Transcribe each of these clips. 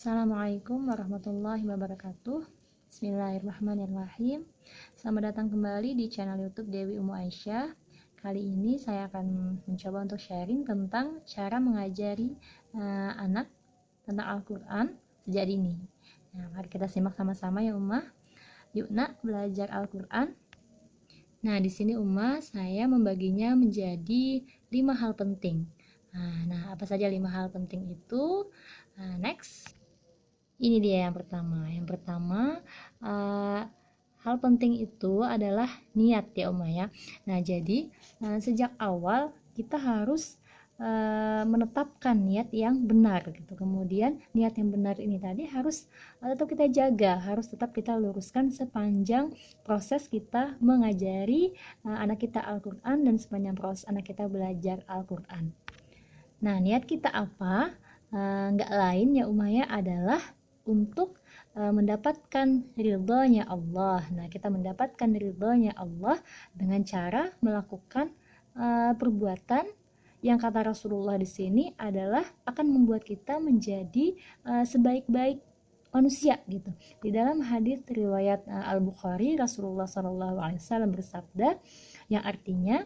Assalamualaikum warahmatullahi wabarakatuh. Bismillahirrahmanirrahim. Selamat datang kembali di channel YouTube Dewi Umu Aisyah. Kali ini saya akan mencoba untuk sharing tentang cara mengajari anak tentang Al-Quran sejak dini. Nah, mari kita simak sama-sama ya Ummah. Yuk nak belajar Al-Quran. Nah, di sini Ummah saya membaginya menjadi 5 hal penting. Nah, apa saja 5 hal penting itu? Next. Ini dia yang pertama. Yang pertama, hal penting itu adalah niat ya Uma ya. Nah, jadi sejak awal kita harus menetapkan niat yang benar gitu. Kemudian niat yang benar ini tadi harus tetap kita jaga, harus tetap kita luruskan sepanjang proses kita mengajari anak kita Al-Quran dan sepanjang proses anak kita belajar Al-Quran. Nah, niat kita apa? Nggak lain ya Umaya adalah untuk mendapatkan ridhonya Allah. Nah, kita mendapatkan ridhonya Allah dengan cara melakukan perbuatan yang kata Rasulullah di sini adalah akan membuat kita menjadi sebaik-baik manusia gitu. Di dalam hadis riwayat Al-Bukhari, Rasulullah SAW bersabda yang artinya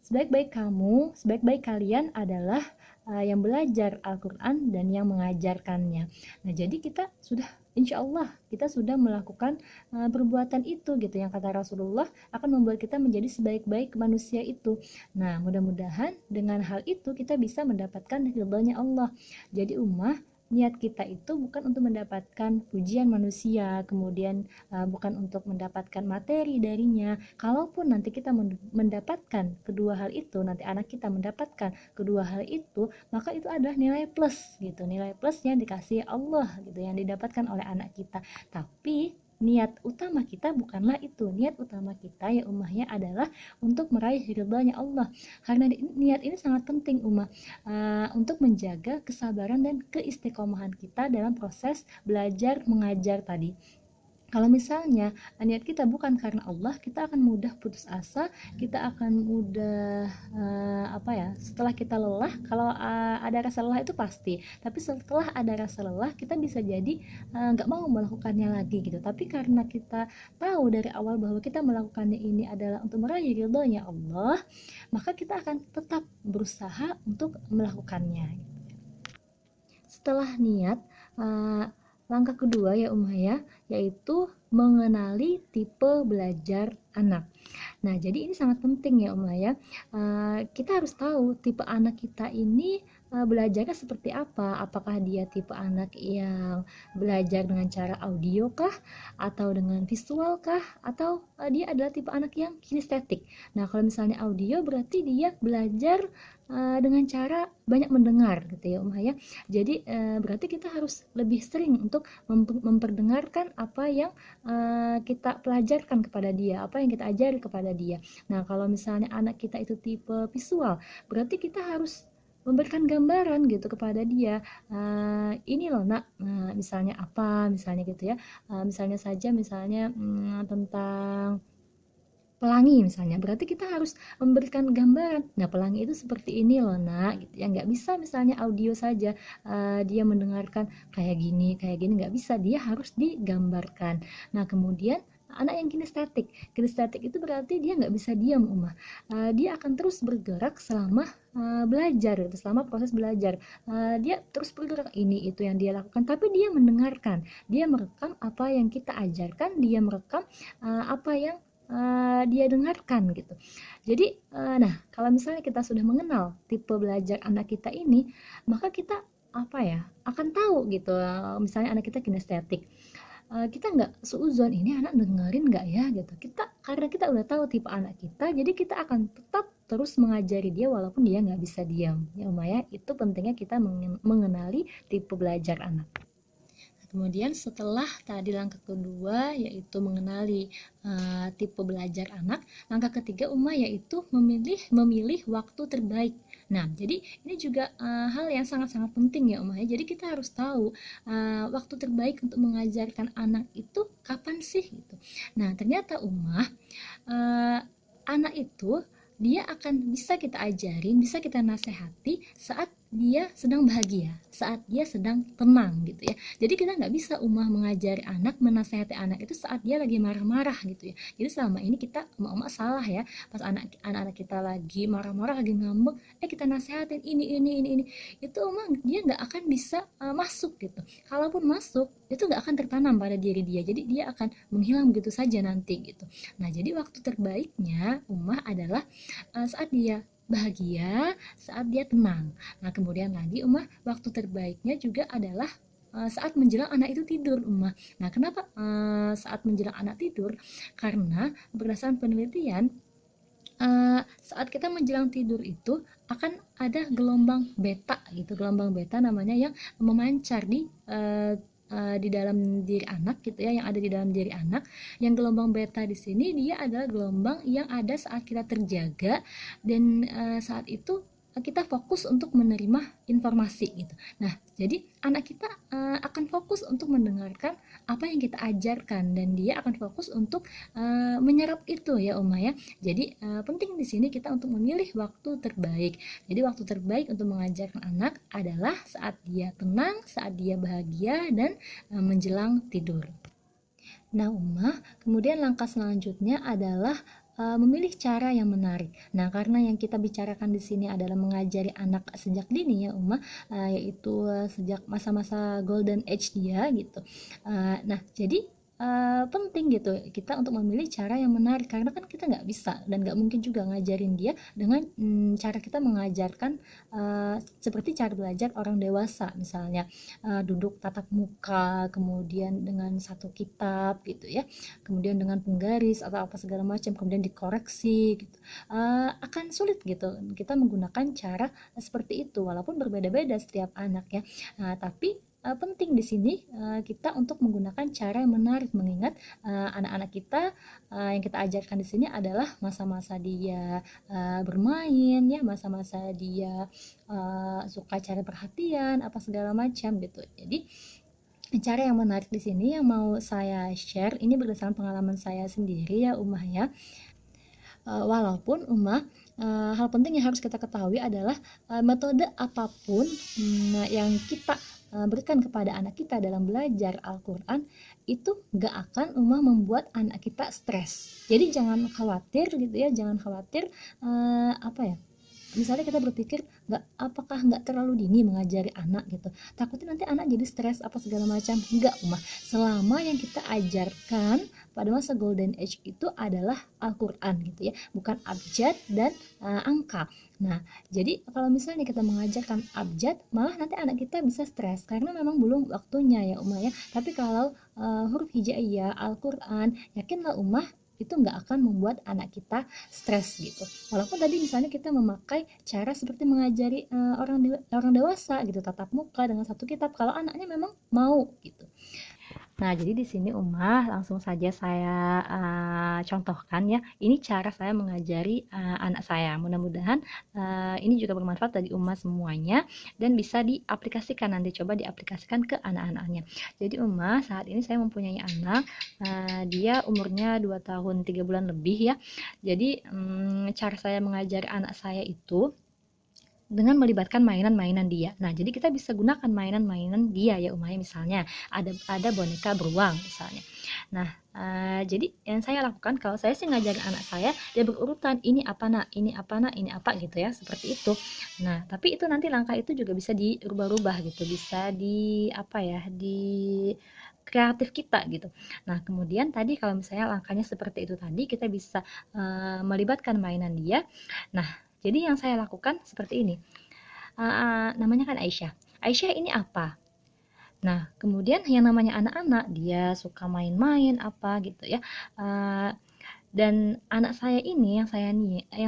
sebaik-baik kamu, sebaik-baik kalian adalah yang belajar Al-Quran dan yang mengajarkannya. Nah, jadi kita sudah, insya Allah kita sudah melakukan perbuatan itu gitu, yang kata Rasulullah akan membuat kita menjadi sebaik-baik manusia itu. Nah, mudah-mudahan dengan hal itu kita bisa mendapatkan ridhonya Allah. Jadi ummah, niat kita itu bukan untuk mendapatkan pujian manusia, kemudian bukan untuk mendapatkan materi darinya. Kalaupun nanti kita mendapatkan kedua hal itu, nanti anak kita mendapatkan kedua hal itu, maka itu adalah nilai plus gitu, nilai plusnya dikasih Allah gitu, yang didapatkan oleh anak kita. Tapi niat utama kita bukanlah itu. Niat utama kita ya ummahnya adalah untuk meraih ridhonya Allah. Karena niat ini sangat penting ummah untuk menjaga kesabaran dan keistiqomahan kita dalam proses belajar mengajar tadi. Kalau misalnya niat kita bukan karena Allah, kita akan mudah putus asa, kita akan mudah setelah kita lelah, kalau ada rasa lelah itu pasti, tapi setelah ada rasa lelah kita bisa jadi nggak mau melakukannya lagi gitu. Tapi karena kita tahu dari awal bahwa kita melakukannya ini adalah untuk meraih ridhonya Allah, maka kita akan tetap berusaha untuk melakukannya. Setelah niat, langkah kedua ya Ummah ya, yaitu mengenali tipe belajar anak. Nah, jadi ini sangat penting ya Ummah ya. Kita harus tahu tipe anak kita ini belajarnya seperti apa. Apakah dia tipe anak yang belajar dengan cara audio kah, atau dengan visual kah, atau dia adalah tipe anak yang kinestetik. Nah, kalau misalnya audio berarti dia belajar dengan cara banyak mendengar gitu ya Ummah ya. Jadi berarti kita harus lebih sering untuk memperdengarkan apa yang kita pelajarkan kepada dia, apa yang kita ajari kepada dia. Nah, kalau misalnya anak kita itu tipe visual, berarti kita harus memberikan gambaran gitu kepada dia. Ini loh nak, misalnya apa, misalnya gitu ya. Misalnya saja tentang pelangi misalnya, berarti kita harus memberikan gambaran. Nah, pelangi itu seperti ini loh nak, gitu ya. Nggak bisa misalnya audio saja dia mendengarkan kayak gini, nggak bisa, dia harus digambarkan. Nah, kemudian anak yang kinestetik itu berarti dia nggak bisa diam Ummah. Dia akan terus bergerak selama belajar gitu, selama proses belajar. Dia terus bergerak, ini itu yang dia lakukan, tapi dia mendengarkan, dia merekam apa yang kita ajarkan, dia merekam apa yang dia dengarkan gitu. Jadi nah, kalau misalnya kita sudah mengenal tipe belajar anak kita ini, maka kita akan tahu gitu. Misalnya anak kita kinestetik, kita nggak suuzon ini anak dengerin nggak ya gitu. Karena kita udah tahu tipe anak kita, jadi kita akan tetap terus mengajari dia walaupun dia nggak bisa diam ya Umaya. Itu pentingnya kita mengenali tipe belajar anak. Kemudian setelah tadi langkah kedua yaitu mengenali tipe belajar anak, langkah ketiga yaitu memilih waktu terbaik. Nah, jadi ini juga hal yang sangat-sangat penting ya ya. Jadi kita harus tahu waktu terbaik untuk mengajarkan anak itu kapan sih gitu. Nah, ternyata anak itu dia akan bisa kita ajarin, bisa kita nasihati saat dia sedang bahagia, saat dia sedang tenang gitu ya. Jadi kita nggak bisa mengajari anak, menasehati anak itu saat dia lagi marah-marah gitu ya. Jadi selama ini kita emak-emak salah ya, pas anak-anak kita lagi marah-marah, lagi ngambek, kita nasehatin ini, itu emang dia nggak akan bisa masuk gitu. Kalaupun masuk itu nggak akan tertanam pada diri dia, jadi dia akan menghilang begitu saja nanti gitu. Nah jadi waktu terbaiknya adalah saat dia bahagia, saat dia tenang. Nah, kemudian lagi waktu terbaiknya juga adalah saat menjelang anak itu tidur, Nah, kenapa saat menjelang anak tidur? Karena berdasarkan penelitian saat kita menjelang tidur itu akan ada gelombang beta gitu, gelombang beta namanya, yang memancar di dalam diri anak gitu ya, yang ada di dalam diri anak. Yang gelombang beta di sini dia adalah gelombang yang ada saat kita terjaga dan saat itu kita fokus untuk menerima informasi gitu. Nah, jadi anak kita akan fokus untuk mendengarkan apa yang kita ajarkan dan dia akan fokus untuk menyerap itu ya ya. Jadi penting di sini kita untuk memilih waktu terbaik. Jadi waktu terbaik untuk mengajarkan anak adalah saat dia tenang, saat dia bahagia dan menjelang tidur. Nah, kemudian langkah selanjutnya adalah memilih cara yang menarik. Nah, karena yang kita bicarakan di sini adalah mengajari anak sejak dini ya, yaitu sejak masa-masa golden age dia gitu. Nah, jadi penting gitu kita untuk memilih cara yang menarik, karena kan kita nggak bisa dan nggak mungkin juga ngajarin dia dengan cara kita mengajarkan seperti cara belajar orang dewasa, misalnya duduk tatap muka, kemudian dengan satu kitab gitu ya, kemudian dengan penggaris atau apa segala macam, kemudian dikoreksi gitu. Akan sulit gitu kita menggunakan cara seperti itu, walaupun berbeda-beda setiap anak ya. Tapi penting di sini kita untuk menggunakan cara yang menarik, mengingat anak-anak kita yang kita ajarkan di sini adalah masa-masa dia bermain ya, masa-masa dia suka cari perhatian apa segala macam gitu. Jadi cara yang menarik di sini yang mau saya share ini berdasarkan pengalaman saya sendiri ya ya. Walaupun hal penting yang harus kita ketahui adalah metode apapun yang kita berikan kepada anak kita dalam belajar Al-Quran itu gak akan membuat anak kita stres. Jadi jangan khawatir gitu ya, jangan khawatir misalnya kita berpikir apakah nggak terlalu dini mengajari anak gitu, takutnya nanti anak jadi stres apa segala macam. Enggak, selama yang kita ajarkan pada masa golden age itu adalah Al-Quran gitu ya, bukan abjad dan angka. Nah, jadi kalau misalnya kita mengajarkan abjad, malah nanti anak kita bisa stres karena memang belum waktunya ya ya. Tapi kalau huruf hijaiyah Al-Quran, yakinlah itu nggak akan membuat anak kita stres gitu. Walaupun tadi misalnya kita memakai cara seperti mengajari orang dewasa gitu, tatap muka dengan satu kitab, kalau anaknya memang mau gitu. Nah, jadi di sini langsung saja saya contohkan ya. Ini cara saya mengajari anak saya. Mudah-mudahan ini juga bermanfaat bagi semuanya dan bisa diaplikasikan, nanti coba diaplikasikan ke anak-anaknya. Jadi saat ini saya mempunyai anak, dia umurnya 2 tahun 3 bulan lebih ya. Jadi cara saya mengajari anak saya itu dengan melibatkan mainan-mainan dia. Nah, jadi kita bisa gunakan mainan-mainan dia ya misalnya ada boneka beruang misalnya. Nah, jadi yang saya lakukan kalau saya sih ngajarin anak saya, dia berurutan ini apa nak, ini apa nak, ini apa gitu ya, seperti itu. Nah, tapi itu nanti langkah itu juga bisa dirubah-rubah gitu, bisa di kreatif kita gitu. Nah, kemudian tadi kalau misalnya langkahnya seperti itu tadi, kita bisa melibatkan mainan dia. Nah, jadi yang saya lakukan seperti ini. Namanya kan Aisyah. Aisyah ini apa? Nah, kemudian yang namanya anak-anak, dia suka main-main apa gitu ya. Dan anak saya ini yang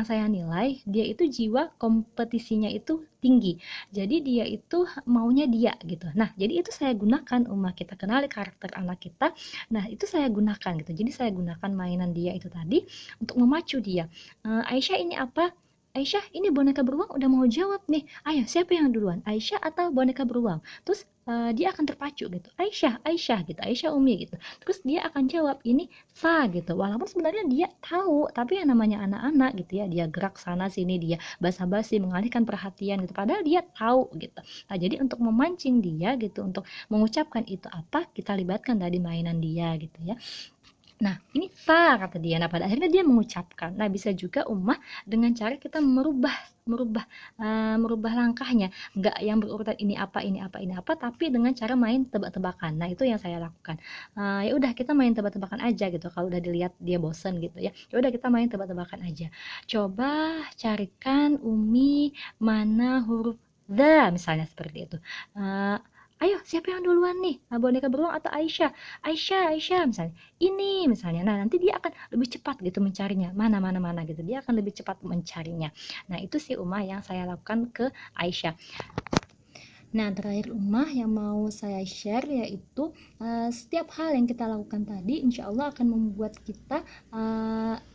saya nilai dia itu jiwa kompetisinya itu tinggi. Jadi dia itu maunya dia gitu. Nah, jadi itu saya gunakan kita kenali karakter anak kita. Nah, itu saya gunakan gitu. Jadi saya gunakan mainan dia itu tadi untuk memacu dia. Aisyah ini apa? Aisyah, ini boneka beruang udah mau jawab nih. Ayo, siapa yang duluan? Aisyah atau boneka beruang? Terus dia akan terpacu gitu. Aisyah, Aisyah gitu. Aisyah Umi gitu. Terus dia akan jawab ini fa gitu. Walaupun sebenarnya dia tahu, tapi yang namanya anak-anak gitu ya, dia gerak sana sini, dia basa-basi mengalihkan perhatian gitu. Padahal dia tahu gitu. Nah, jadi untuk memancing dia gitu, untuk mengucapkan itu apa, kita libatkan tadi mainan dia gitu ya. Nah, ini fa kata dia. Nah, pada akhirnya dia mengucapkan. Nah, bisa juga ummah dengan cara kita merubah merubah merubah langkahnya, nggak yang berurutan ini apa ini apa ini apa, tapi dengan cara main tebak-tebakan. Nah, itu yang saya lakukan. Ya udah kita main tebak-tebakan aja gitu. Kalau udah dilihat dia bosen gitu ya, ya udah kita main tebak-tebakan aja. Coba carikan Umi mana huruf the, misalnya seperti itu. Uh, Ayo, siapa yang duluan nih? Boneka beruang atau Aisyah? Aisyah, Aisyah misalnya. Ini misalnya. Nah, nanti dia akan lebih cepat gitu mencarinya. Mana, mana, mana gitu. Dia akan lebih cepat mencarinya. Nah, itu sih Umah yang saya lakukan ke Aisyah. Nah, terakhir Umah yang mau saya share yaitu setiap hal yang kita lakukan tadi insya Allah akan membuat kita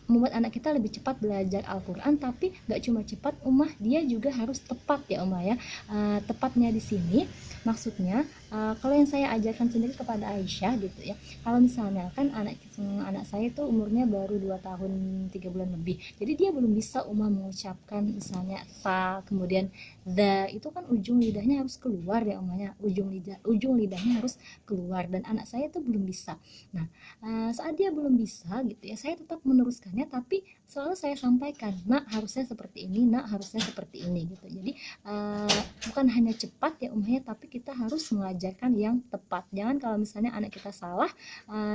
membuat anak kita lebih cepat belajar Al-Quran, tapi gak cuma cepat Umah, dia juga harus tepat ya Umah ya. Tepatnya di sini maksudnya kalau yang saya ajarkan sendiri kepada Aisyah gitu ya, kalau misalnya kan anak saya itu umurnya baru 2 tahun 3 bulan lebih, jadi dia belum bisa Umah mengucapkan misalnya fa, kemudian the, itu kan ujung lidahnya harus keluar ya Umahnya, ujung lidahnya harus keluar, dan anak saya itu belum bisa. Nah, saat dia belum bisa gitu ya, saya tetap meneruskannya, tapi selalu saya sampaikan, nak harusnya seperti ini, nak harusnya seperti ini gitu. Jadi bukan hanya cepat ya Umahnya, tapi kita harus mengajarkan yang tepat. Jangan kalau misalnya anak kita salah,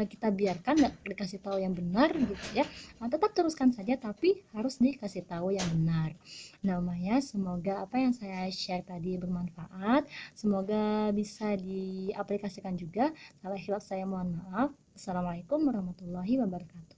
kita biarkan, nggak dikasih tahu yang benar gitu ya. Tetap teruskan saja, tapi harus dikasih tahu yang benar. Nah Umahnya, semoga apa yang saya share tadi bermanfaat, semoga bisa diaplikasikan juga. Salah hilaf saya mohon maaf. Assalamualaikum warahmatullahi wabarakatuh.